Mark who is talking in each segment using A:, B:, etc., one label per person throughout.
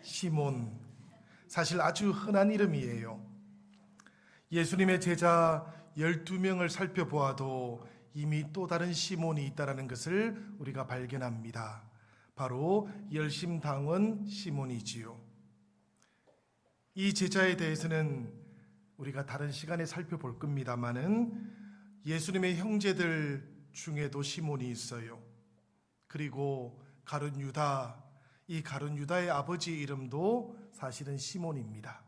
A: 시몬, 사실 아주 흔한 이름이에요. 예수님의 제자 12명을 살펴보아도 이미 또 다른 시몬이 있다는 것을 우리가 발견합니다. 바로 열심당원 시몬이지요. 이 제자에 대해서는 우리가 다른 시간에 살펴볼 겁니다마는 예수님의 형제들 중에도 시몬이 있어요. 그리고 가룟 유다, 이 가룟 유다의 아버지 이름도 사실은 시몬입니다.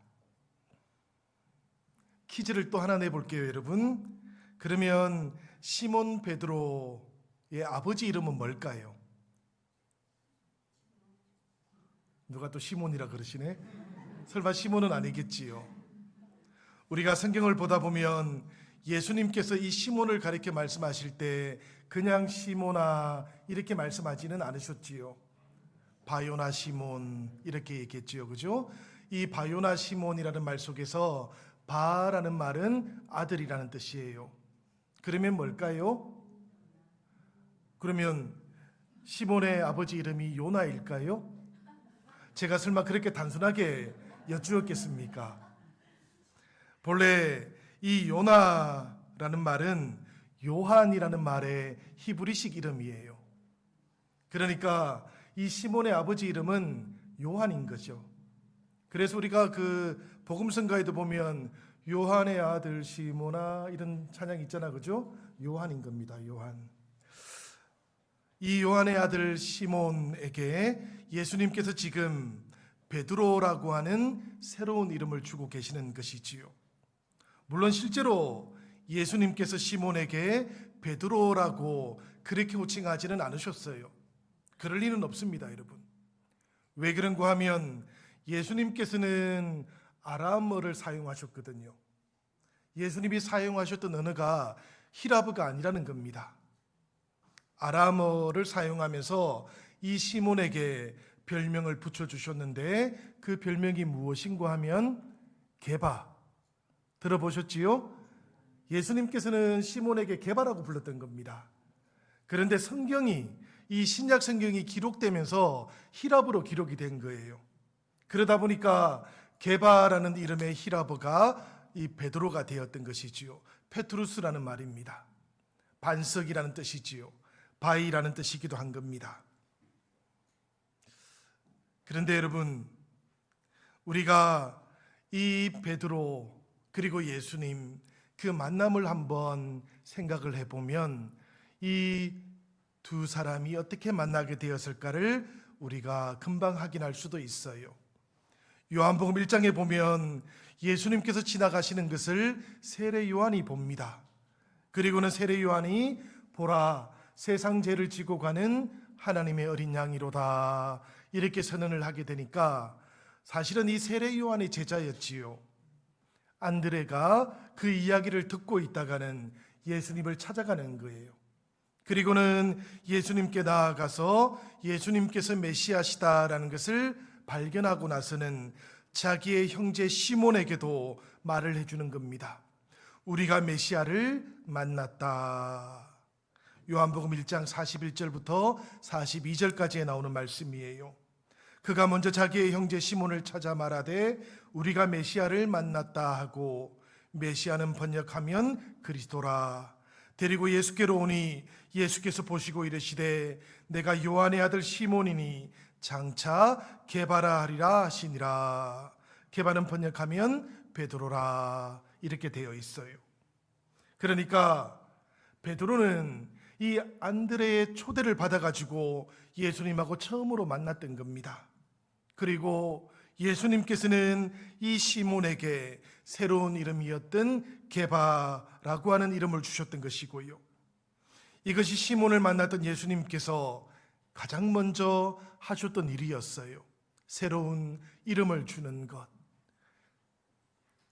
A: 퀴즈를 또 하나 내볼게요, 여러분. 그러면 시몬 베드로의 아버지 이름은 뭘까요? 누가 또 시몬이라 그러시네? 설마 시몬은 아니겠지요. 우리가 성경을 보다 보면 예수님께서 이 시몬을 가리켜 말씀하실 때 그냥 시몬아 이렇게 말씀하지는 않으셨지요. 바요나 시몬 이렇게 얘기했지요. 그죠? 이 바요나 시몬이라는 말 속에서 바라는 말은 아들이라는 뜻이에요. 그러면 뭘까요? 그러면 시몬의 아버지 이름이 요나일까요? 제가 설마 그렇게 단순하게 여쭈었겠습니까? 본래 이 요나라는 말은 요한이라는 말의 히브리식 이름이에요. 그러니까 이 시몬의 아버지 이름은 요한인 거죠. 그래서 우리가 그 복음성가에도 보면 요한의 아들 시몬아 이런 찬양이 있잖아, 그죠? 요한인 겁니다. 요한. 이 요한의 아들 시몬에게 예수님께서 지금 베드로라고 하는 새로운 이름을 주고 계시는 것이지요. 물론 실제로 예수님께서 시몬에게 베드로라고 그렇게 호칭하지는 않으셨어요. 그럴 리는 없습니다, 여러분. 왜 그런가 하면 예수님께서는 아람어를 사용하셨거든요. 예수님이 사용하셨던 언어가 히라브가 아니라는 겁니다. 아람어를 사용하면서 이 시몬에게 별명을 붙여주셨는데 그 별명이 무엇인가 하면 게바. 들어보셨지요? 예수님께서는 시몬에게 게바라고 불렀던 겁니다. 그런데 성경이 이 신약 성경이 기록되면서 히라브로 기록이 된 거예요. 그러다 보니까 게바라는 이름의 히라브가 이 베드로가 되었던 것이지요. 페트루스라는 말입니다. 반석이라는 뜻이지요. 바위라는 뜻이기도 한 겁니다. 그런데 여러분, 우리가 이 베드로 그리고 예수님 그 만남을 한번 생각을 해보면 이 두 사람이 어떻게 만나게 되었을까를 우리가 금방 확인할 수도 있어요. 요한복음 1장에 보면 예수님께서 지나가시는 것을 세례 요한이 봅니다. 그리고는 세례 요한이 보라 세상 죄를 지고 가는 하나님의 어린 양이로다 이렇게 선언을 하게 되니까 사실은 이 세례 요한의 제자였지요. 안드레가 그 이야기를 듣고 있다가는 예수님을 찾아가는 거예요. 그리고는 예수님께 나아가서 예수님께서 메시아시다라는 것을 발견하고 나서는 자기의 형제 시몬에게도 말을 해주는 겁니다. 우리가 메시아를 만났다. 요한복음 1장 41절부터 42절까지에 나오는 말씀이에요. 그가 먼저 자기의 형제 시몬을 찾아 말하되 우리가 메시아를 만났다 하고, 메시아는 번역하면 그리스도라. 데리고 예수께로 오니 예수께서 보시고 이르시되 내가 요한의 아들 시몬이니 장차 게바라 하리라 하시니라. 게바는 번역하면 베드로라 이렇게 되어 있어요. 그러니까 베드로는 이 안드레의 초대를 받아가지고 예수님하고 처음으로 만났던 겁니다. 그리고 예수님께서는 이 시몬에게 새로운 이름이었던 게바라고 하는 이름을 주셨던 것이고요. 이것이 시몬을 만났던 예수님께서 가장 먼저 하셨던 일이었어요. 새로운 이름을 주는 것.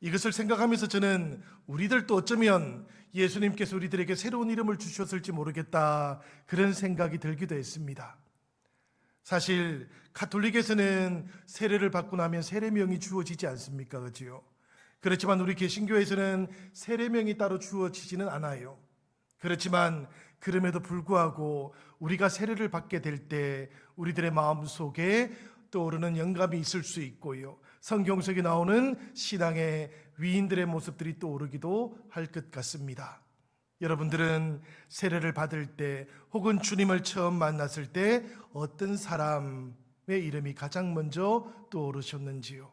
A: 이것을 생각하면서 저는 우리들도 어쩌면 예수님께서 우리들에게 새로운 이름을 주셨을지 모르겠다 그런 생각이 들기도 했습니다. 사실 가톨릭에서는 세례를 받고 나면 세례명이 주어지지 않습니까? 그렇죠? 그렇지만 우리 개신교에서는 세례명이 따로 주어지지는 않아요. 그렇지만 그럼에도 불구하고 우리가 세례를 받게 될 때 우리들의 마음속에 떠오르는 영감이 있을 수 있고요. 성경 속에 나오는 신앙의 위인들의 모습들이 떠오르기도 할 것 같습니다. 여러분들은 세례를 받을 때 혹은 주님을 처음 만났을 때 어떤 사람의 이름이 가장 먼저 떠오르셨는지요?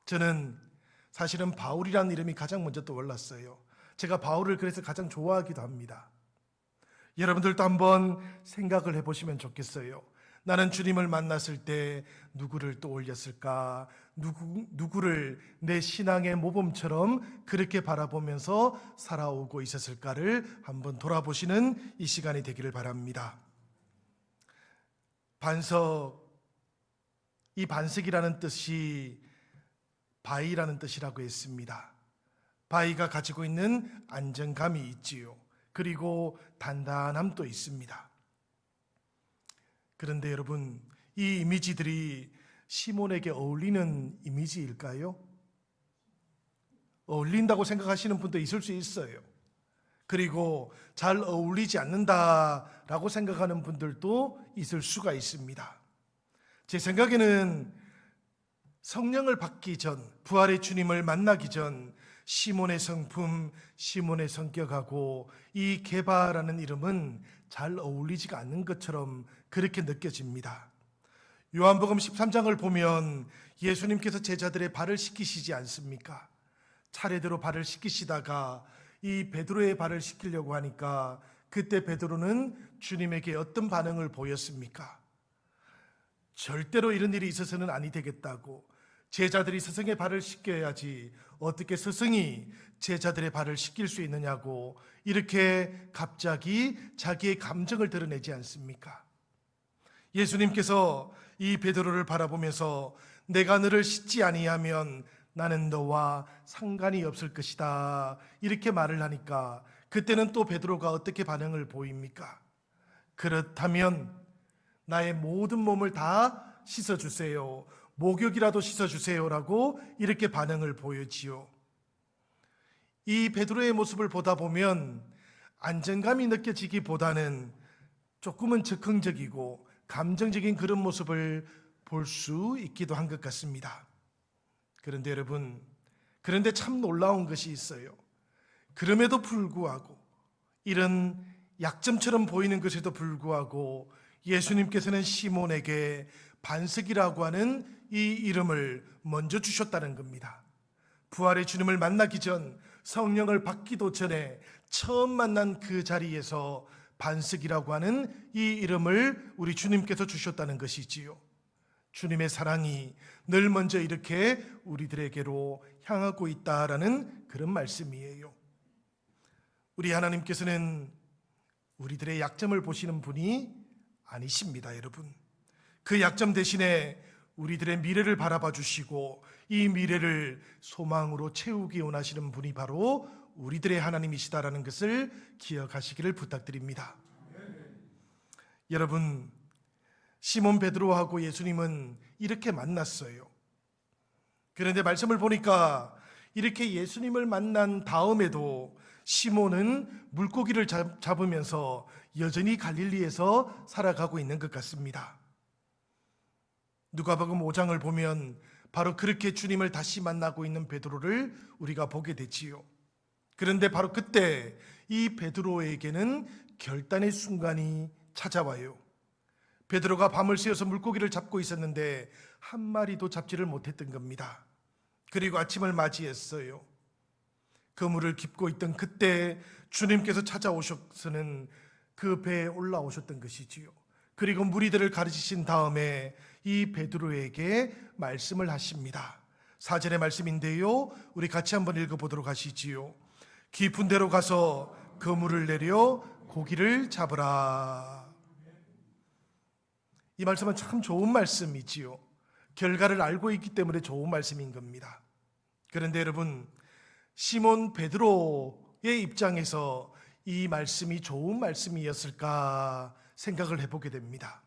A: 저는 사실은 바울이라는 이름이 가장 먼저 떠올랐어요. 제가 바울을 그래서 가장 좋아하기도 합니다. 여러분들도 한번 생각을 해보시면 좋겠어요. 나는 주님을 만났을 때 누구를 떠올렸을까? 누구를 내 신앙의 모범처럼 그렇게 바라보면서 살아오고 있었을까를 한번 돌아보시는 이 시간이 되기를 바랍니다. 반석, 이 반석이라는 뜻이 바위라는 뜻이라고 했습니다. 바위가 가지고 있는 안정감이 있지요. 그리고 단단함도 있습니다. 그런데 여러분, 이 이미지들이 시몬에게 어울리는 이미지일까요? 어울린다고 생각하시는 분도 있을 수 있어요. 그리고 잘 어울리지 않는다라고 생각하는 분들도 있을 수가 있습니다. 제 생각에는 성령을 받기 전, 부활의 주님을 만나기 전 시몬의 성품, 시몬의 성격하고 이 게바라는 이름은 잘 어울리지가 않는 것처럼 그렇게 느껴집니다. 요한복음 13장을 보면 예수님께서 제자들의 발을 씻기시지 않습니까? 차례대로 발을 씻기시다가 이 베드로의 발을 씻기려고 하니까 그때 베드로는 주님에게 어떤 반응을 보였습니까? 절대로 이런 일이 있어서는 아니 되겠다고, 제자들이 스승의 발을 씻겨야지 어떻게 스승이 제자들의 발을 씻길 수 있느냐고 이렇게 갑자기 자기의 감정을 드러내지 않습니까? 예수님께서 이 베드로를 바라보면서 내가 너를 씻지 아니하면 나는 너와 상관이 없을 것이다 이렇게 말을 하니까 그때는 또 베드로가 어떻게 반응을 보입니까? 그렇다면 나의 모든 몸을 다 씻어주세요, 목욕이라도 씻어주세요라고 이렇게 반응을 보여지요. 이 베드로의 모습을 보다 보면 안정감이 느껴지기보다는 조금은 즉흥적이고 감정적인 그런 모습을 볼 수 있기도 한 것 같습니다. 그런데 여러분, 그런데 참 놀라운 것이 있어요. 그럼에도 불구하고, 이런 약점처럼 보이는 것에도 불구하고 예수님께서는 시몬에게 반석이라고 하는 이 이름을 먼저 주셨다는 겁니다. 부활의 주님을 만나기 전, 성령을 받기도 전에 처음 만난 그 자리에서 반석이라고 하는 이 이름을 우리 주님께서 주셨다는 것이지요. 주님의 사랑이 늘 먼저 이렇게 우리들에게로 향하고 있다라는 그런 말씀이에요. 우리 하나님께서는 우리들의 약점을 보시는 분이 아니십니다, 여러분. 그 약점 대신에 우리들의 미래를 바라봐 주시고 이 미래를 소망으로 채우기 원하시는 분이 바로 우리들의 하나님이시다라는 것을 기억하시기를 부탁드립니다. 여러분, 시몬 베드로하고 예수님은 이렇게 만났어요. 그런데 말씀을 보니까 이렇게 예수님을 만난 다음에도 시몬은 물고기를 잡으면서 여전히 갈릴리에서 살아가고 있는 것 같습니다. 누가복음 5장을 보면 바로 그렇게 주님을 다시 만나고 있는 베드로를 우리가 보게 되지요. 그런데 바로 그때 이 베드로에게는 결단의 순간이 찾아와요. 베드로가 밤을 새워서 물고기를 잡고 있었는데 한 마리도 잡지를 못했던 겁니다. 그리고 아침을 맞이했어요. 그물을 깁고 있던 그때 주님께서 찾아오셔서는 그 배에 올라오셨던 것이지요. 그리고 무리들을 가르치신 다음에 이 베드로에게 말씀을 하십니다. 4절의 말씀인데요, 우리 같이 한번 읽어보도록 하시지요. 깊은 데로 가서 그물을 내려 고기를 잡으라. 이 말씀은 참 좋은 말씀이지요. 결과를 알고 있기 때문에 좋은 말씀인 겁니다. 그런데 여러분, 시몬 베드로의 입장에서 이 말씀이 좋은 말씀이었을까 생각을 해보게 됩니다.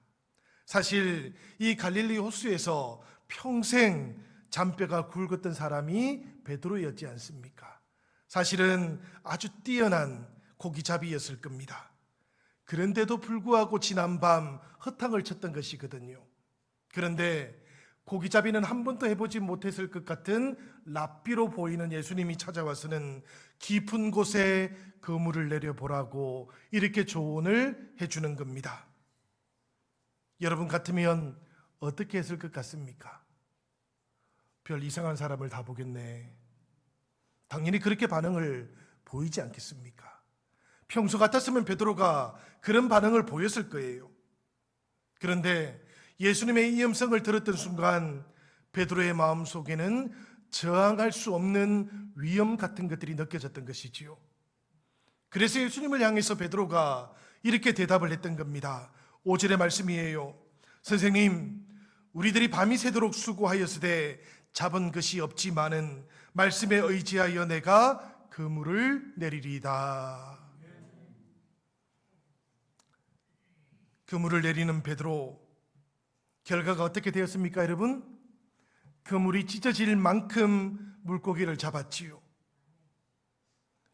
A: 사실 이 갈릴리 호수에서 평생 잔뼈가 굵었던 사람이 베드로였지 않습니까? 사실은 아주 뛰어난 고기잡이였을 겁니다. 그런데도 불구하고 지난밤 허탕을 쳤던 것이거든요. 그런데 고기잡이는 한 번도 해보지 못했을 것 같은 랍비로 보이는 예수님이 찾아와서는 깊은 곳에 그물을 내려보라고 이렇게 조언을 해주는 겁니다. 여러분 같으면 어떻게 했을 것 같습니까? 별 이상한 사람을 다 보겠네. 당연히 그렇게 반응을 보이지 않겠습니까? 평소 같았으면 베드로가 그런 반응을 보였을 거예요. 그런데 예수님의 이 음성을 들었던 순간 베드로의 마음속에는 저항할 수 없는 위험 같은 것들이 느껴졌던 것이지요. 그래서 예수님을 향해서 베드로가 이렇게 대답을 했던 겁니다. 5절의 말씀이에요. 선생님, 우리들이 밤이 새도록 수고하였으되 잡은 것이 없지만은 말씀에 의지하여 내가 그물을 내리리이다. 그물을 내리는 베드로, 결과가 어떻게 되었습니까, 여러분? 그물이 찢어질 만큼 물고기를 잡았지요.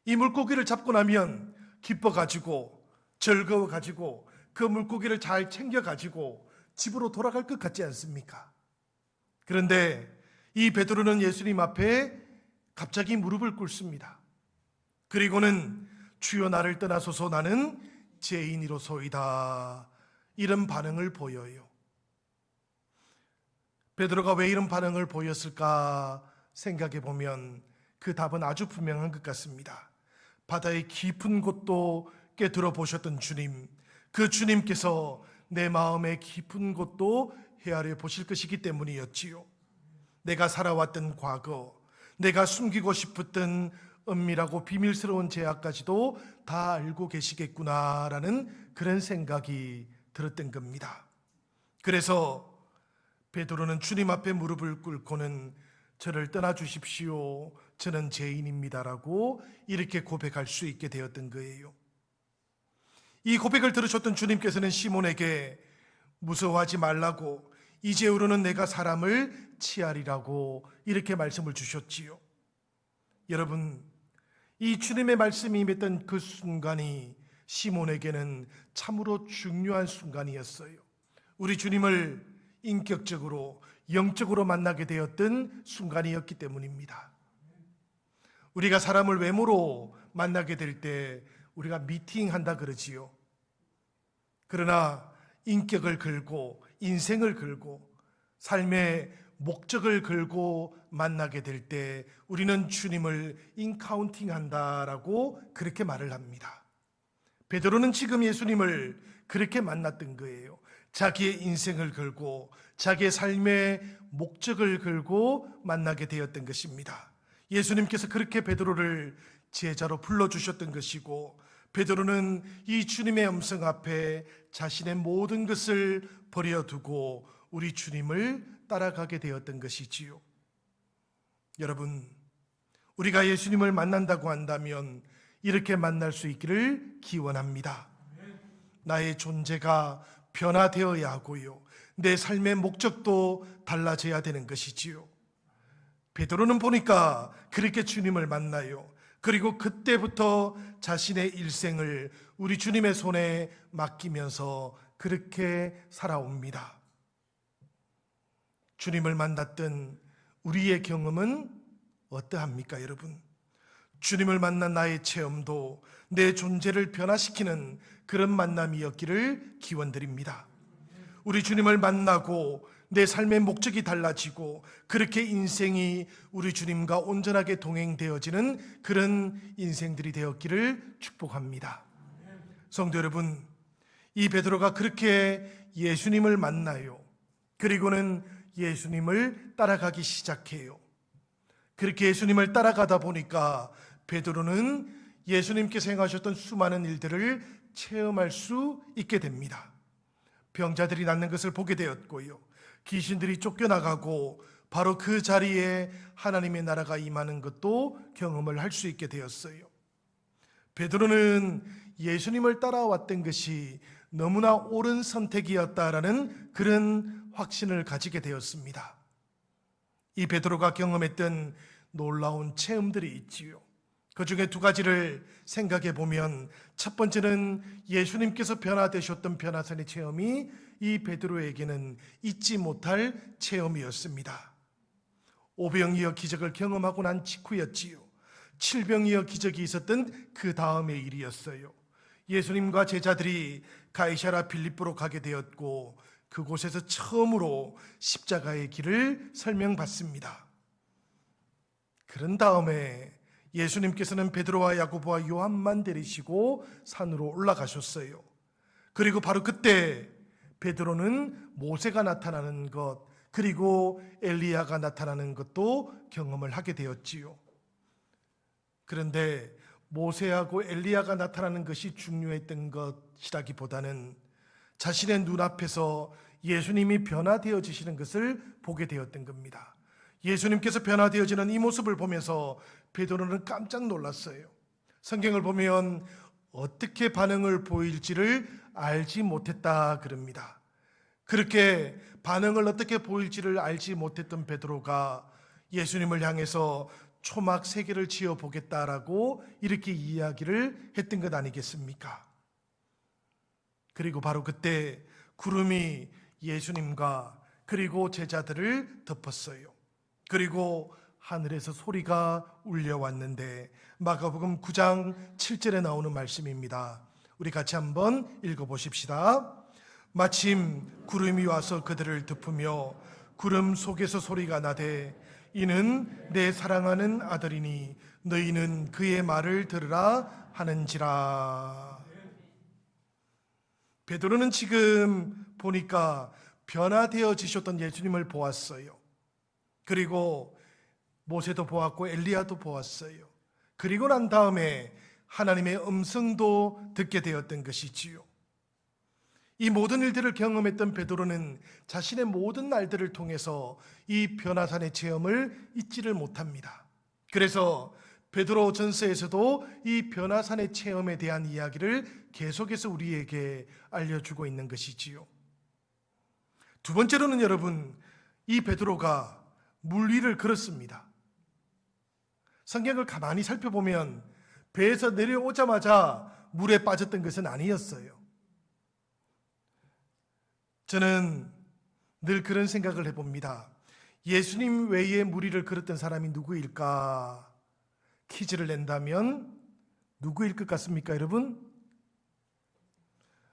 A: 이 물고기를 잡고 나면 기뻐가지고 즐거워가지고 그 물고기를 잘 챙겨가지고 집으로 돌아갈 것 같지 않습니까? 그런데 이 베드로는 예수님 앞에 갑자기 무릎을 꿇습니다. 그리고는 주여 나를 떠나소서 나는 죄인이로소이다, 이런 반응을 보여요. 베드로가 왜 이런 반응을 보였을까 생각해 보면 그 답은 아주 분명한 것 같습니다. 바다의 깊은 곳도 꿰뚫어 보셨던 주님, 그 주님께서 내 마음의 깊은 곳도 헤아려 보실 것이기 때문이었지요. 내가 살아왔던 과거, 내가 숨기고 싶었던 은밀하고 비밀스러운 죄악까지도 다 알고 계시겠구나라는 그런 생각이 들었던 겁니다. 그래서 베드로는 주님 앞에 무릎을 꿇고는 저를 떠나주십시오, 저는 죄인입니다라고 이렇게 고백할 수 있게 되었던 거예요. 이 고백을 들으셨던 주님께서는 시몬에게 무서워하지 말라고, 이제후로는 내가 사람을 치하리라고 이렇게 말씀을 주셨지요. 여러분, 이 주님의 말씀이 임했던 그 순간이 시몬에게는 참으로 중요한 순간이었어요. 우리 주님을 인격적으로 영적으로 만나게 되었던 순간이었기 때문입니다. 우리가 사람을 외모로 만나게 될 때 우리가 미팅한다 그러지요. 그러나 인격을 걸고 인생을 걸고 삶의 목적을 걸고 만나게 될 때 우리는 주님을 인카운팅한다라고 그렇게 말을 합니다. 베드로는 지금 예수님을 그렇게 만났던 거예요. 자기의 인생을 걸고 자기의 삶의 목적을 걸고 만나게 되었던 것입니다. 예수님께서 그렇게 베드로를 제자로 불러주셨던 것이고, 베드로는 이 주님의 음성 앞에 자신의 모든 것을 버려두고 우리 주님을 따라가게 되었던 것이지요. 여러분, 우리가 예수님을 만난다고 한다면 이렇게 만날 수 있기를 기원합니다. 나의 존재가 변화되어야 하고요, 내 삶의 목적도 달라져야 되는 것이지요. 베드로는 보니까 그렇게 주님을 만나요. 그리고 그때부터 자신의 일생을 우리 주님의 손에 맡기면서 그렇게 살아옵니다. 주님을 만났던 우리의 경험은 어떠합니까, 여러분? 주님을 만난 나의 체험도 내 존재를 변화시키는 그런 만남이었기를 기원드립니다. 우리 주님을 만나고 내 삶의 목적이 달라지고 그렇게 인생이 우리 주님과 온전하게 동행되어지는 그런 인생들이 되었기를 축복합니다. 성도 여러분, 이 베드로가 그렇게 예수님을 만나요. 그리고는 예수님을 따라가기 시작해요. 그렇게 예수님을 따라가다 보니까 베드로는 예수님께서 행하셨던 수많은 일들을 체험할 수 있게 됩니다. 병자들이 낫는 것을 보게 되었고요, 귀신들이 쫓겨나가고 바로 그 자리에 하나님의 나라가 임하는 것도 경험을 할 수 있게 되었어요. 베드로는 예수님을 따라왔던 것이 너무나 옳은 선택이었다라는 그런 확신을 가지게 되었습니다. 이 베드로가 경험했던 놀라운 체험들이 있지요. 그 중에 두 가지를 생각해 보면 첫 번째는 예수님께서 변화되셨던 변화산의 체험이 이 베드로에게는 잊지 못할 체험이었습니다. 오병이어 기적을 경험하고 난 직후였지요. 칠병이어 기적이 있었던 그 다음의 일이었어요. 예수님과 제자들이 가이사랴 빌립보로 가게 되었고 그곳에서 처음으로 십자가의 길을 설명받습니다. 그런 다음에 예수님께서는 베드로와 야고보와 요한만 데리시고 산으로 올라가셨어요. 그리고 바로 그때 베드로는 모세가 나타나는 것, 그리고 엘리야가 나타나는 것도 경험을 하게 되었지요. 그런데 모세하고 엘리야가 나타나는 것이 중요했던 것이라기보다는 자신의 눈앞에서 예수님이 변화되어지시는 것을 보게 되었던 겁니다. 예수님께서 변화되어지는 이 모습을 보면서 베드로는 깜짝 놀랐어요. 성경을 보면 어떻게 반응을 보일지를 알지 못했다 그럽니다. 그렇게 반응을 어떻게 보일지를 알지 못했던 베드로가 예수님을 향해서 초막 3개를 지어보겠다라고 이렇게 이야기를 했던 것 아니겠습니까? 그리고 바로 그때 구름이 예수님과 그리고 제자들을 덮었어요. 그리고 하늘에서 소리가 울려왔는데 마가복음 9장 7절에 나오는 말씀입니다. 우리 같이 한번 읽어보십시다. 마침 구름이 와서 그들을 덮으며 구름 속에서 소리가 나되 이는 내 사랑하는 아들이니 너희는 그의 말을 들으라 하는지라. 베드로는 지금 보니까 변화되어지셨던 예수님을 보았어요. 그리고 모세도 보았고 엘리야도 보았어요. 그리고 난 다음에 하나님의 음성도 듣게 되었던 것이지요. 이 모든 일들을 경험했던 베드로는 자신의 모든 날들을 통해서 이 변화산의 체험을 잊지를 못합니다. 그래서 베드로 전서에서도 이 변화산의 체험에 대한 이야기를 계속해서 우리에게 알려주고 있는 것이지요. 두 번째로는 여러분, 이 베드로가 물 위를 걸었습니다. 성경을 가만히 살펴보면 배에서 내려오자마자 물에 빠졌던 것은 아니었어요. 저는 늘 그런 생각을 해봅니다. 예수님 외에 물 위를 걸었던 사람이 누구일까? 퀴즈를 낸다면 누구일 것 같습니까, 여러분?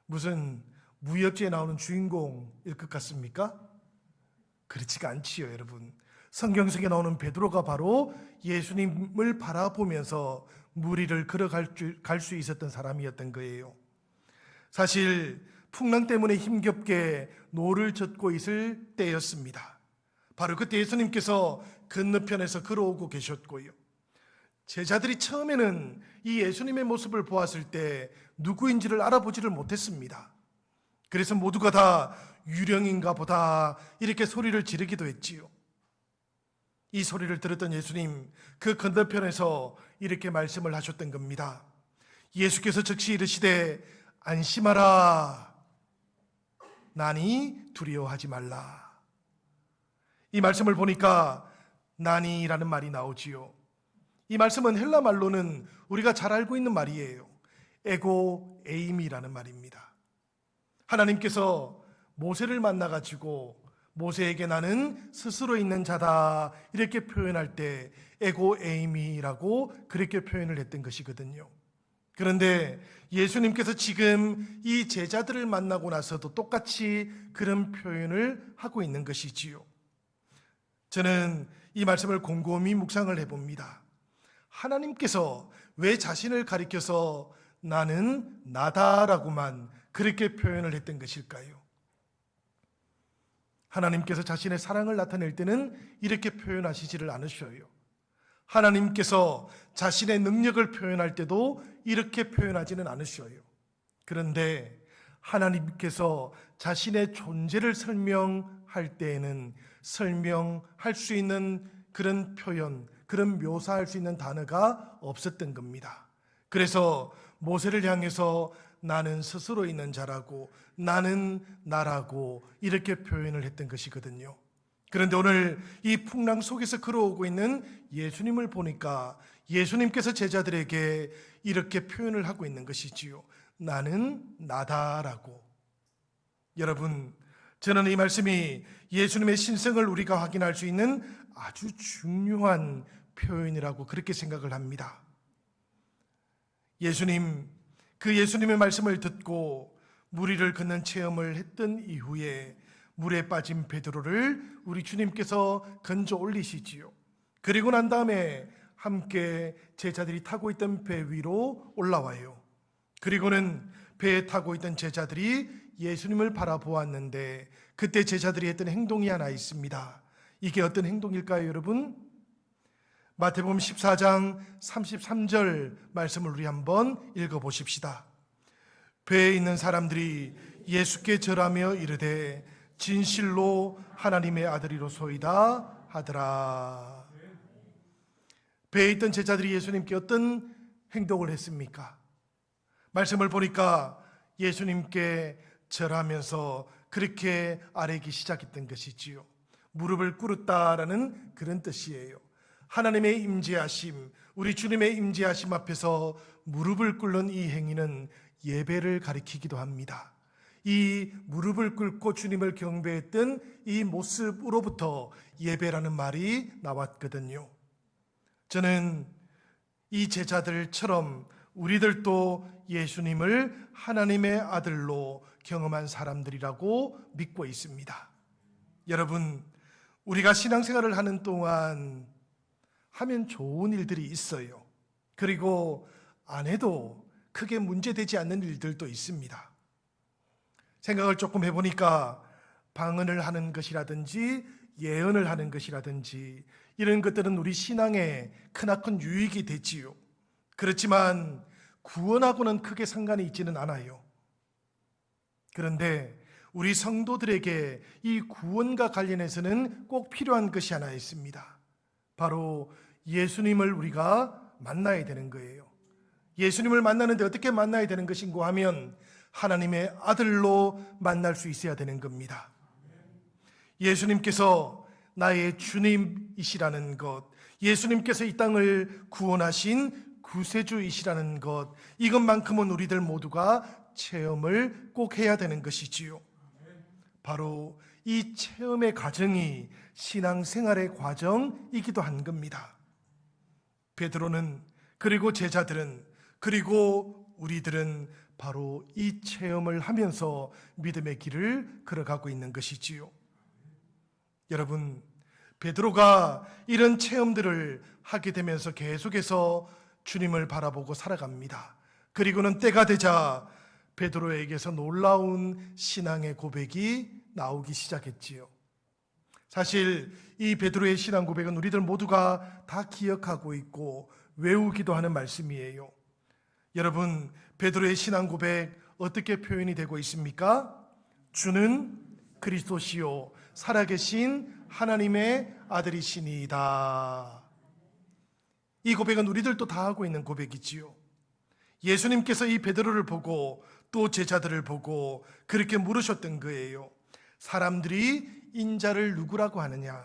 A: 무슨 무협지에 나오는 주인공일 것 같습니까? 그렇지가 않지요, 여러분. 성경 속에 나오는 베드로가 바로 예수님을 바라보면서 물 위를 걸어갈 수 있었던 사람이었던 거예요. 사실 풍랑 때문에 힘겹게 노를 젓고 있을 때였습니다. 바로 그때 예수님께서 건너편에서 걸어오고 계셨고요. 제자들이 처음에는 이 예수님의 모습을 보았을 때 누구인지를 알아보지를 못했습니다. 그래서 모두가 다 유령인가 보다 이렇게 소리를 지르기도 했지요. 이 소리를 들었던 예수님, 그 건너편에서 이렇게 말씀을 하셨던 겁니다. 예수께서 즉시 이르시되 안심하라, 나니 두려워하지 말라. 이 말씀을 보니까 나니라는 말이 나오지요. 이 말씀은 헬라 말로는 우리가 잘 알고 있는 말이에요. 에고 에임이라는 말입니다. 하나님께서 모세를 만나가지고 모세에게 나는 스스로 있는 자다 이렇게 표현할 때 에고 에임이라고 그렇게 표현을 했던 것이거든요. 그런데 예수님께서 지금 이 제자들을 만나고 나서도 똑같이 그런 표현을 하고 있는 것이지요. 저는 이 말씀을 곰곰이 묵상을 해봅니다. 하나님께서 왜 자신을 가리켜서 나는 나다라고만 그렇게 표현을 했던 것일까요? 하나님께서 자신의 사랑을 나타낼 때는 이렇게 표현하시지를 않으셔요. 하나님께서 자신의 능력을 표현할 때도 이렇게 표현하지는 않으셔요. 그런데 하나님께서 자신의 존재를 설명할 때에는 설명할 수 있는 그런 표현, 그런 묘사할 수 있는 단어가 없었던 겁니다. 그래서 모세를 향해서 나는 스스로 있는 자라고 나는 나라고 이렇게 표현을 했던 것이거든요. 그런데 오늘 이 풍랑 속에서 걸어오고 있는 예수님을 보니까 예수님께서 제자들에게 이렇게 표현을 하고 있는 것이지요. 나는 나다라고. 여러분, 저는 이 말씀이 예수님의 신성을 우리가 확인할 수 있는 아주 중요한 표현이라고 그렇게 생각을 합니다. 예수님의 말씀을 듣고 물 위를 걷는 체험을 했던 이후에 물에 빠진 베드로를 우리 주님께서 건져 올리시지요. 그리고 난 다음에 함께 제자들이 타고 있던 배 위로 올라와요. 그리고는 배에 타고 있던 제자들이 예수님을 바라보았는데 그때 제자들이 했던 행동이 하나 있습니다. 이게 어떤 행동일까요, 여러분? 마태복음 14장 33절 말씀을 우리 한번 읽어보십시다. 배에 있는 사람들이 예수께 절하며 이르되 진실로 하나님의 아들이로소이다 하더라. 배에 있던 제자들이 예수님께 어떤 행동을 했습니까? 말씀을 보니까 예수님께 절하면서 그렇게 아뢰기 시작했던 것이지요. 무릎을 꿇었다라는 그런 뜻이에요. 하나님의 임재하심, 우리 주님의 임재하심 앞에서 무릎을 꿇는 이 행위는 예배를 가리키기도 합니다. 이 무릎을 꿇고 주님을 경배했던 이 모습으로부터 예배라는 말이 나왔거든요. 저는 이 제자들처럼 우리들도 예수님을 하나님의 아들로 경험한 사람들이라고 믿고 있습니다. 여러분, 우리가 신앙생활을 하는 동안 하면 좋은 일들이 있어요. 그리고 안 해도 크게 문제되지 않는 일들도 있습니다. 생각을 조금 해보니까 방언을 하는 것이라든지 예언을 하는 것이라든지 이런 것들은 우리 신앙에 크나큰 유익이 되지요. 그렇지만 구원하고는 크게 상관이 있지는 않아요. 그런데 우리 성도들에게 이 구원과 관련해서는 꼭 필요한 것이 하나 있습니다. 바로 예수님을 우리가 만나야 되는 거예요. 예수님을 만나는데 어떻게 만나야 되는 것인가 하면 하나님의 아들로 만날 수 있어야 되는 겁니다. 예수님께서 나의 주님이시라는 것, 예수님께서 이 땅을 구원하신 구세주이시라는 것, 이것만큼은 우리들 모두가 체험을 꼭 해야 되는 것이지요. 바로 이 체험의 과정이 신앙생활의 과정이기도 한 겁니다. 베드로는, 그리고 제자들은, 그리고 우리들은 바로 이 체험을 하면서 믿음의 길을 걸어가고 있는 것이지요. 여러분, 베드로가 이런 체험들을 하게 되면서 계속해서 주님을 바라보고 살아갑니다. 그리고는 때가 되자 베드로에게서 놀라운 신앙의 고백이 나오기 시작했지요. 사실 이 베드로의 신앙 고백은 우리들 모두가 다 기억하고 있고 외우기도 하는 말씀이에요. 여러분, 베드로의 신앙 고백 어떻게 표현이 되고 있습니까? 주는 그리스도시요 살아계신 하나님의 아들이시니이다. 이 고백은 우리들도 다 하고 있는 고백이지요. 예수님께서 이 베드로를 보고 또 제자들을 보고 그렇게 물으셨던 거예요. 사람들이 인자를 누구라고 하느냐?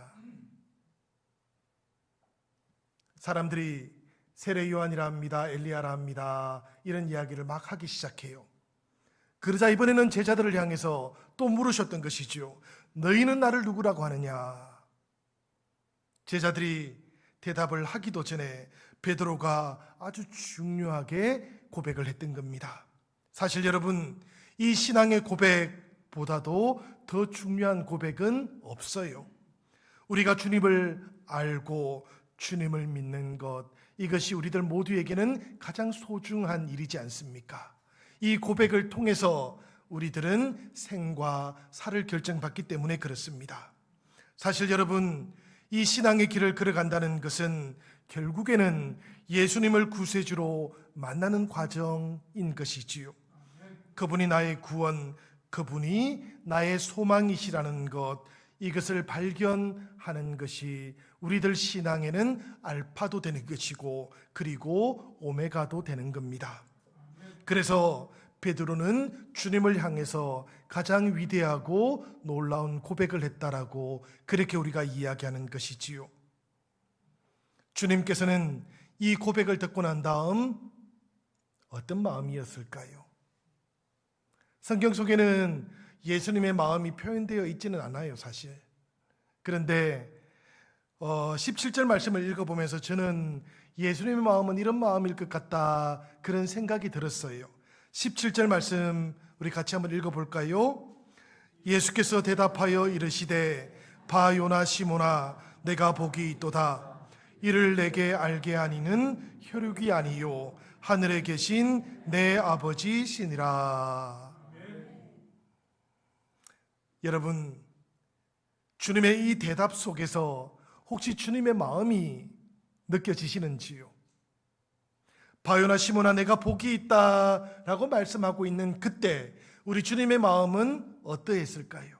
A: 사람들이 세례 요한이라 합니다. 엘리야라 합니다. 이런 이야기를 막 하기 시작해요. 그러자 이번에는 제자들을 향해서 또 물으셨던 것이죠. 너희는 나를 누구라고 하느냐? 제자들이 대답을 하기도 전에 베드로가 아주 중요하게 고백을 했던 겁니다. 사실 여러분, 이 신앙의 고백보다도 더 중요한 고백은 없어요. 우리가 주님을 알고 주님을 믿는 것, 이것이 우리들 모두에게는 가장 소중한 일이지 않습니까? 이 고백을 통해서 우리들은 생과 사를 결정받기 때문에 그렇습니다. 사실 여러분, 이 신앙의 길을 걸어간다는 것은 결국에는 예수님을 구세주로 만나는 과정인 것이지요. 그분이 나의 구원, 그분이 나의 소망이시라는 것, 이것을 발견하는 것이 우리들 신앙에는 알파도 되는 것이고 그리고 오메가도 되는 겁니다. 그래서 베드로는 주님을 향해서 가장 위대하고 놀라운 고백을 했다라고 그렇게 우리가 이야기하는 것이지요. 주님께서는 이 고백을 듣고 난 다음 어떤 마음이었을까요? 성경 속에는 예수님의 마음이 표현되어 있지는 않아요, 사실. 그런데 17절 말씀을 읽어보면서 저는 예수님의 마음은 이런 마음일 것 같다, 그런 생각이 들었어요. 17절 말씀 우리 같이 한번 읽어볼까요? 예수께서 대답하여 이르시되 바요나 시모나 내가 복이 있도다. 이를 내게 알게 하니는 혈육이 아니요 하늘에 계신 내 아버지시니라. 여러분, 주님의 이 대답 속에서 혹시 주님의 마음이 느껴지시는지요? 바요나 시모나 내가 복이 있다라고 말씀하고 있는 그때 우리 주님의 마음은 어떠했을까요?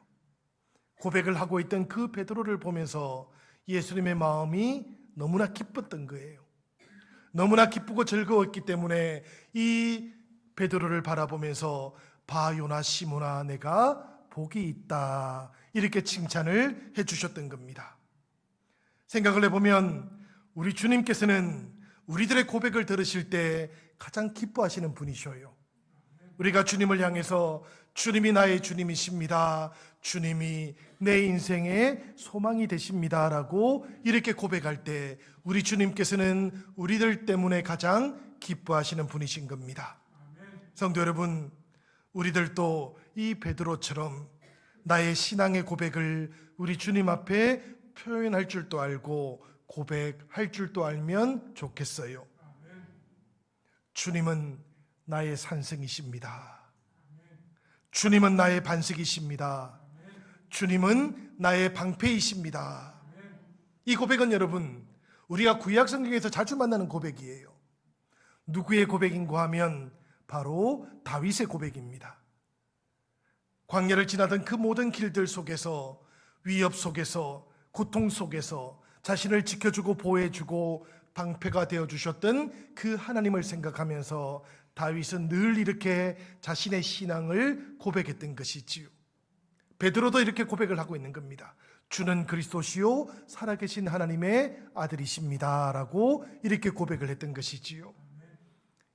A: 고백을 하고 있던 그 베드로를 보면서 예수님의 마음이 너무나 기뻤던 거예요. 너무나 기쁘고 즐거웠기 때문에 이 베드로를 바라보면서 바요나 시모나 내가 복이 있다, 이렇게 칭찬을 해주셨던 겁니다. 생각을 해보면 우리 주님께서는 우리들의 고백을 들으실 때 가장 기뻐하시는 분이셔요. 우리가 주님을 향해서 주님이 나의 주님이십니다, 주님이 내 인생의 소망이 되십니다 라고 이렇게 고백할 때 우리 주님께서는 우리들 때문에 가장 기뻐하시는 분이신 겁니다. 성도 여러분, 우리들도 이 베드로처럼 나의 신앙의 고백을 우리 주님 앞에 표현할 줄도 알고 고백할 줄도 알면 좋겠어요. 주님은 나의 산성이십니다. 주님은 나의 반석이십니다. 주님은 나의 방패이십니다. 이 고백은 여러분, 우리가 구약 성경에서 자주 만나는 고백이에요. 누구의 고백인가 하면 바로 다윗의 고백입니다. 광야를 지나던 그 모든 길들 속에서, 위협 속에서, 고통 속에서 자신을 지켜주고 보호해주고 방패가 되어주셨던 그 하나님을 생각하면서 다윗은 늘 이렇게 자신의 신앙을 고백했던 것이지요. 베드로도 이렇게 고백을 하고 있는 겁니다. 주는 그리스도시요 살아계신 하나님의 아들이십니다 라고 이렇게 고백을 했던 것이지요.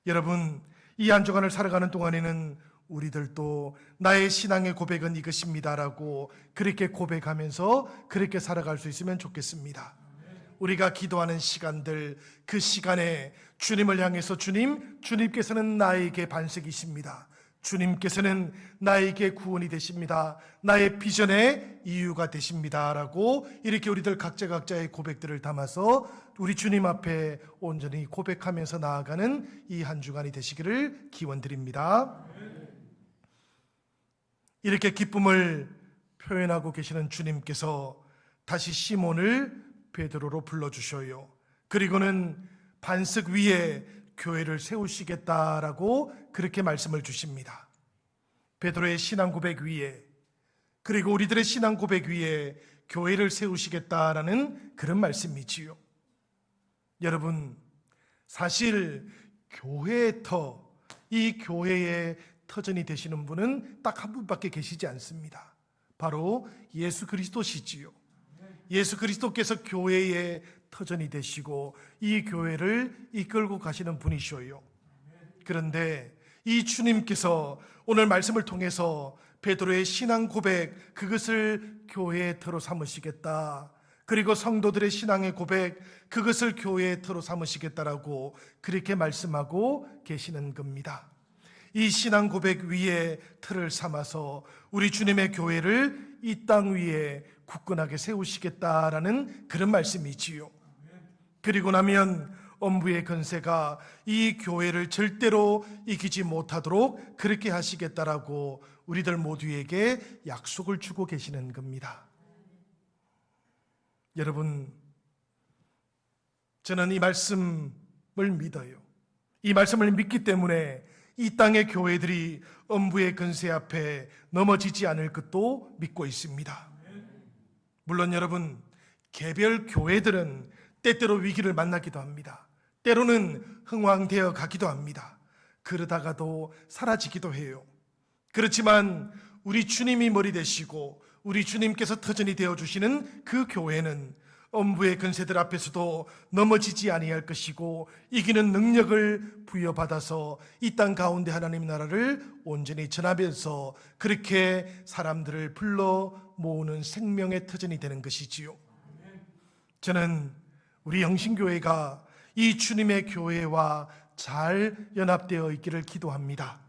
A: 여러분, 이 한 주간을 살아가는 동안에는 우리들도 나의 신앙의 고백은 이것입니다라고 그렇게 고백하면서 그렇게 살아갈 수 있으면 좋겠습니다. 우리가 기도하는 시간들, 그 시간에 주님을 향해서 주님께서는 나에게 반석이십니다. 주님께서는 나에게 구원이 되십니다. 나의 비전의 이유가 되십니다 라고 이렇게 우리들 각자의 고백들을 담아서 우리 주님 앞에 온전히 고백하면서 나아가는 이 한 주간이 되시기를 기원드립니다. 이렇게 기쁨을 표현하고 계시는 주님께서 다시 시몬을 베드로로 불러주셔요. 그리고는 반석 위에 교회를 세우시겠다라고 그렇게 말씀을 주십니다. 베드로의 신앙 고백 위에, 그리고 우리들의 신앙 고백 위에 교회를 세우시겠다라는 그런 말씀이지요. 여러분, 사실 교회의 터, 이 교회의 터전이 되시는 분은 딱 한 분밖에 계시지 않습니다. 바로 예수 그리스도시지요. 예수 그리스도께서 교회의 터전이 되시고 이 교회를 이끌고 가시는 분이셔요. 그런데 이 주님께서 오늘 말씀을 통해서 베드로의 신앙 고백, 그것을 교회의 터로 삼으시겠다, 그리고 성도들의 신앙의 고백, 그것을 교회의 터로 삼으시겠다라고 그렇게 말씀하고 계시는 겁니다. 이 신앙 고백 위에 틀을 삼아서 우리 주님의 교회를 이 땅 위에 굳건하게 세우시겠다라는 그런 말씀이지요. 그리고 나면 엄부의 권세가 이 교회를 절대로 이기지 못하도록 그렇게 하시겠다라고 우리들 모두에게 약속을 주고 계시는 겁니다. 여러분, 저는 이 말씀을 믿어요. 이 말씀을 믿기 때문에 이 땅의 교회들이 엄부의 권세 앞에 넘어지지 않을 것도 믿고 있습니다. 물론 여러분, 개별 교회들은 때때로 위기를 만나기도 합니다. 때로는 흥황되어 가기도 합니다. 그러다가도 사라지기도 해요. 그렇지만 우리 주님이 머리 되시고 우리 주님께서 터전이 되어주시는 그 교회는 엄부의 근세들 앞에서도 넘어지지 아니할 것이고 이기는 능력을 부여받아서 이 땅 가운데 하나님 나라를 온전히 전하면서 그렇게 사람들을 불러 모으는 생명의 터전이 되는 것이지요. 저는 우리 영신교회가 이 주님의 교회와 잘 연합되어 있기를 기도합니다.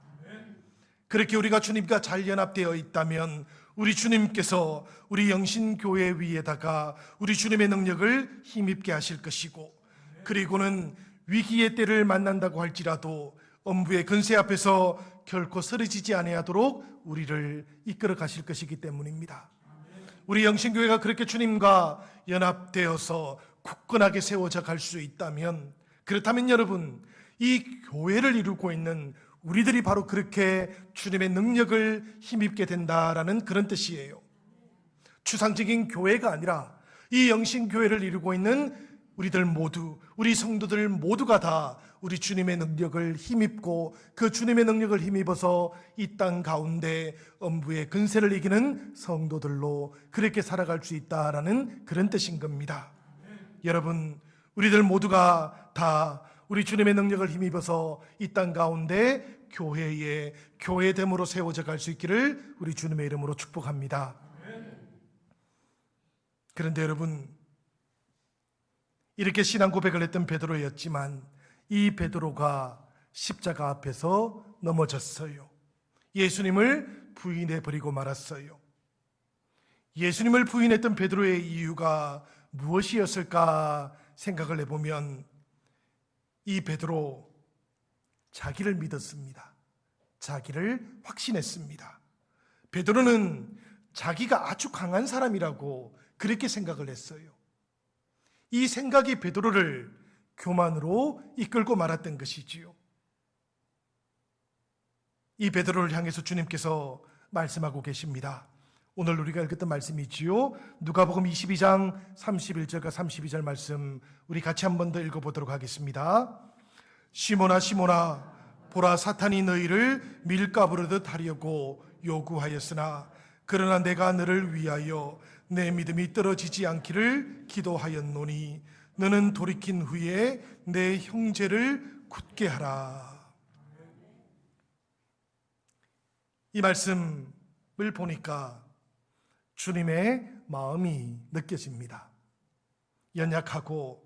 A: 그렇게 우리가 주님과 잘 연합되어 있다면 우리 주님께서 우리 영신교회 위에다가 우리 주님의 능력을 힘입게 하실 것이고, 그리고는 위기의 때를 만난다고 할지라도 엄부의 근세 앞에서 결코 쓰러지지 아니하도록 우리를 이끌어 가실 것이기 때문입니다. 우리 영신교회가 그렇게 주님과 연합되어서 굳건하게 세워져 갈 수 있다면, 그렇다면 여러분, 이 교회를 이루고 있는 우리들이 바로 그렇게 주님의 능력을 힘입게 된다라는 그런 뜻이에요. 추상적인 교회가 아니라 이 영신교회를 이루고 있는 우리들 모두, 우리 성도들 모두가 다 우리 주님의 능력을 힘입고 그 주님의 능력을 힘입어서 이 땅 가운데 엄부의 근세를 이기는 성도들로 그렇게 살아갈 수 있다라는 그런 뜻인 겁니다. 여러분, 우리들 모두가 다 우리 주님의 능력을 힘입어서 이 땅 가운데 교회의 교회됨으로 세워져 갈 수 있기를 우리 주님의 이름으로 축복합니다. 그런데 여러분, 이렇게 신앙 고백을 했던 베드로였지만 이 베드로가 십자가 앞에서 넘어졌어요. 예수님을 부인해 버리고 말았어요. 예수님을 부인했던 베드로의 이유가 무엇이었을까 생각을 해보면 이 베드로 자기를 믿었습니다. 자기를 확신했습니다. 베드로는 자기가 아주 강한 사람이라고 그렇게 생각을 했어요. 이 생각이 베드로를 교만으로 이끌고 말았던 것이지요. 이 베드로를 향해서 주님께서 말씀하고 계십니다. 오늘 우리가 읽었던 말씀이지요. 누가복음 22장 31절과 32절 말씀 우리 같이 한 번 더 읽어보도록 하겠습니다. 시몬아 시몬아, 보라, 사탄이 너희를 밀가부르듯 하려고 요구하였으나 그러나 내가 너를 위하여 내 믿음이 떨어지지 않기를 기도하였노니 너는 돌이킨 후에 내 형제를 굳게 하라. 이 말씀을 보니까 주님의 마음이 느껴집니다. 연약하고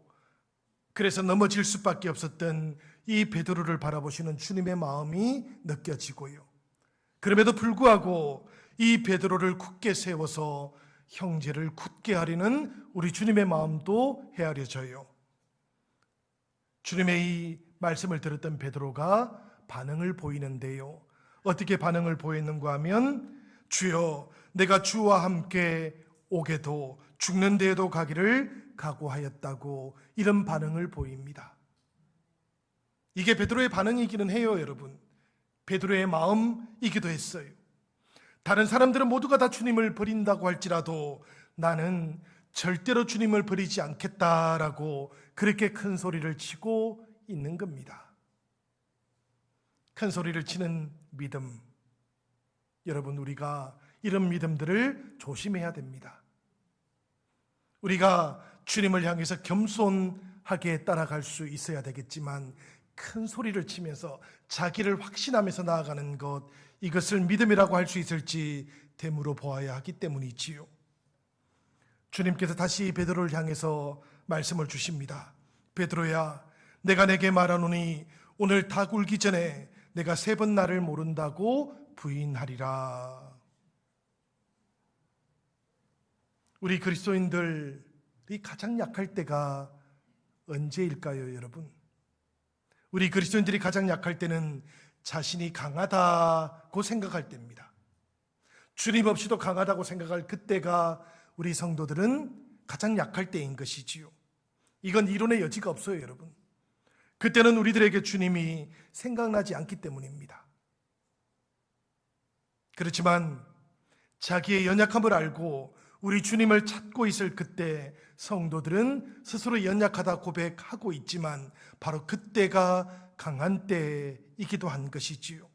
A: 그래서 넘어질 수밖에 없었던 이 베드로를 바라보시는 주님의 마음이 느껴지고요. 그럼에도 불구하고 이 베드로를 굳게 세워서 형제를 굳게 하려는 우리 주님의 마음도 헤아려져요. 주님의 이 말씀을 들었던 베드로가 반응을 보이는데요. 어떻게 반응을 보였는가 하면 주여 내가 주와 함께 오게도 죽는 데에도 가기를 각오하였다고 이런 반응을 보입니다. 이게 베드로의 반응이기는 해요, 여러분. 베드로의 마음이기도 했어요. 다른 사람들은 모두가 다 주님을 버린다고 할지라도 나는 절대로 주님을 버리지 않겠다라고 그렇게 큰 소리를 치고 있는 겁니다. 큰 소리를 치는 믿음. 여러분, 우리가 이런 믿음들을 조심해야 됩니다. 우리가 주님을 향해서 겸손하게 따라갈 수 있어야 되겠지만 큰 소리를 치면서 자기를 확신하면서 나아가는 것, 이것을 믿음이라고 할 수 있을지 되물어 보아야 하기 때문이지요. 주님께서 다시 베드로를 향해서 말씀을 주십니다. 베드로야, 내가 내게 말하노니 오늘 다 굴기 전에 내가 3번 나를 모른다고 부인하리라. 우리 그리스도인들이 가장 약할 때가 언제일까요, 여러분? 우리 그리스도인들이 가장 약할 때는 자신이 강하다고 생각할 때입니다. 주님 없이도 강하다고 생각할 그때가 우리 성도들은 가장 약할 때인 것이지요. 이건 이론의 여지가 없어요, 여러분. 그때는 우리들에게 주님이 생각나지 않기 때문입니다. 그렇지만 자기의 연약함을 알고 우리 주님을 찾고 있을 그때 성도들은 스스로 연약하다 고백하고 있지만 바로 그때가 강한 때이기도 한 것이지요.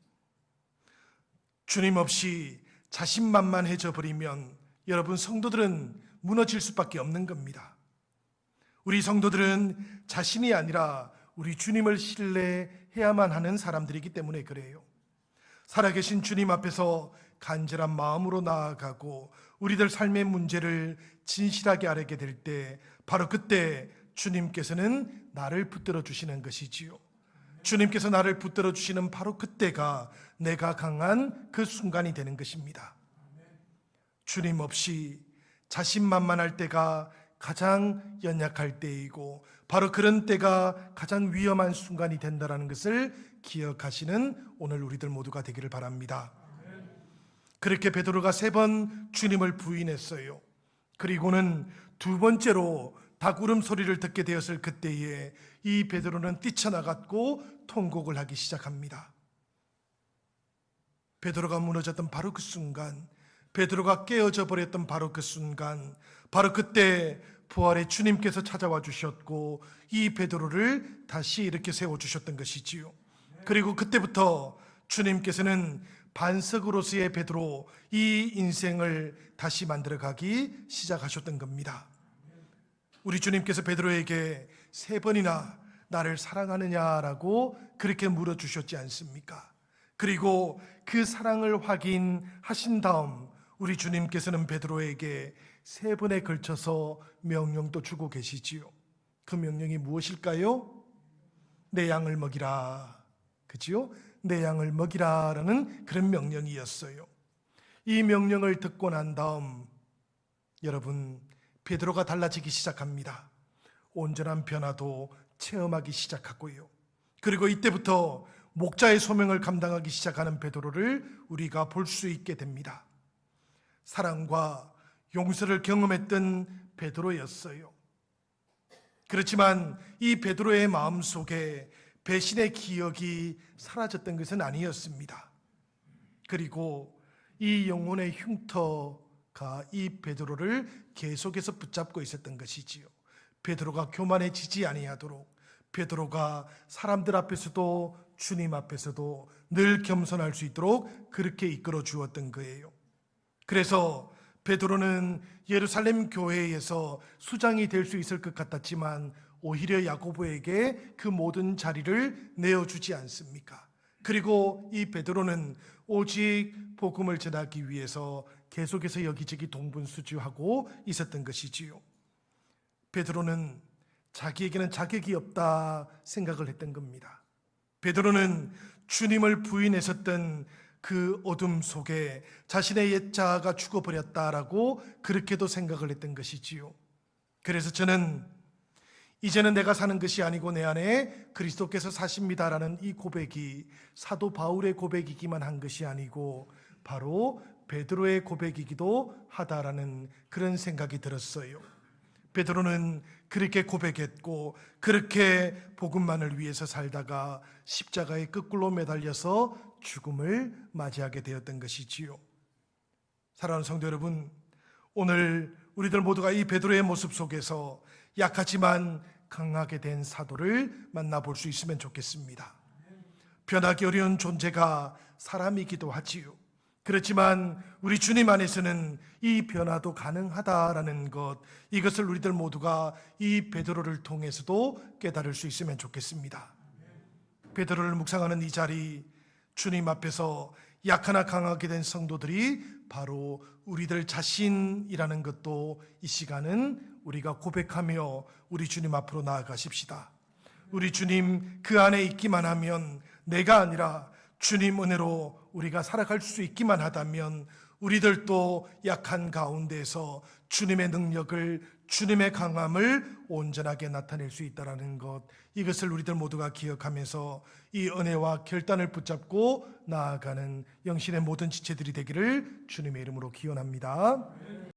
A: 주님 없이 자신만만해져 버리면 여러분, 성도들은 무너질 수밖에 없는 겁니다. 우리 성도들은 자신이 아니라 우리 주님을 신뢰해야만 하는 사람들이기 때문에 그래요. 살아계신 주님 앞에서 간절한 마음으로 나아가고 우리들 삶의 문제를 진실하게 아뢰게 될 때, 바로 그때 주님께서는 나를 붙들어 주시는 것이지요. 주님께서 나를 붙들어 주시는 바로 그때가 내가 강한 그 순간이 되는 것입니다. 주님 없이 자신만만할 때가 가장 연약할 때이고, 바로 그런 때가 가장 위험한 순간이 된다는 것을 기억하시는 오늘 우리들 모두가 되기를 바랍니다. 그렇게 베드로가 3번 주님을 부인했어요. 그리고는 2번째로 닭 울음소리를 듣게 되었을 그때에 이 베드로는 뛰쳐나갔고 통곡을 하기 시작합니다. 베드로가 무너졌던 바로 그 순간, 베드로가 깨어져 버렸던 바로 그 순간, 바로 그때 부활의 주님께서 찾아와 주셨고 이 베드로를 다시 이렇게 세워주셨던 것이지요. 그리고 그때부터 주님께서는 반석으로서의 베드로, 이 인생을 다시 만들어가기 시작하셨던 겁니다. 우리 주님께서 베드로에게 3번이나 나를 사랑하느냐라고 그렇게 물어주셨지 않습니까? 그리고 그 사랑을 확인하신 다음 우리 주님께서는 베드로에게 3번에 걸쳐서 명령도 주고 계시지요. 그 명령이 무엇일까요? 내 양을 먹이라. 그지요? 내 양을 먹이라라는 그런 명령이었어요. 이 명령을 듣고 난 다음 여러분, 베드로가 달라지기 시작합니다. 온전한 변화도 체험하기 시작하고요. 그리고 이때부터 목자의 소명을 감당하기 시작하는 베드로를 우리가 볼 수 있게 됩니다. 사랑과 용서를 경험했던 베드로였어요. 그렇지만 이 베드로의 마음속에 배신의 기억이 사라졌던 것은 아니었습니다. 그리고 이 영혼의 흉터가 이 베드로를 계속해서 붙잡고 있었던 것이지요. 베드로가 교만해지지 아니하도록, 베드로가 사람들 앞에서도 주님 앞에서도 늘 겸손할 수 있도록 그렇게 이끌어 주었던 거예요. 그래서 베드로는 예루살렘 교회에서 수장이 될 수 있을 것 같았지만 오히려 야고보에게 그 모든 자리를 내어주지 않습니까? 그리고 이 베드로는 오직 복음을 전하기 위해서 계속해서 여기저기 동분수주하고 있었던 것이지요. 베드로는 자기에게는 자격이 없다 생각을 했던 겁니다. 베드로는 주님을 부인했었던 그 어둠 속에 자신의 옛 자아가 죽어버렸다라고 그렇게도 생각을 했던 것이지요. 그래서 저는 이제는 내가 사는 것이 아니고 내 안에 그리스도께서 사십니다라는 이 고백이 사도 바울의 고백이기만 한 것이 아니고 바로 베드로의 고백이기도 하다라는 그런 생각이 들었어요. 베드로는 그렇게 고백했고 그렇게 복음만을 위해서 살다가 십자가의 거꾸로 매달려서 죽음을 맞이하게 되었던 것이지요. 사랑하는 성도 여러분, 오늘 우리들 모두가 이 베드로의 모습 속에서 약하지만 강하게 된 사도를 만나볼 수 있으면 좋겠습니다. 변하기 어려운 존재가 사람이기도 하지요. 그렇지만 우리 주님 안에서는 이 변화도 가능하다라는 것, 이것을 우리들 모두가 이 베드로를 통해서도 깨달을 수 있으면 좋겠습니다. 베드로를 묵상하는 이 자리, 주님 앞에서 약하나 강하게 된 성도들이 바로 우리들 자신이라는 것도 이 시간은 우리가 고백하며 우리 주님 앞으로 나아가십시다. 우리 주님 그 안에 있기만 하면, 내가 아니라 주님 은혜로 우리가 살아갈 수 있기만 하다면 우리들도 약한 가운데서 주님의 능력을, 주님의 강함을 온전하게 나타낼 수 있다는 것, 이것을 우리들 모두가 기억하면서 이 은혜와 결단을 붙잡고 나아가는 영신의 모든 지체들이 되기를 주님의 이름으로 기원합니다.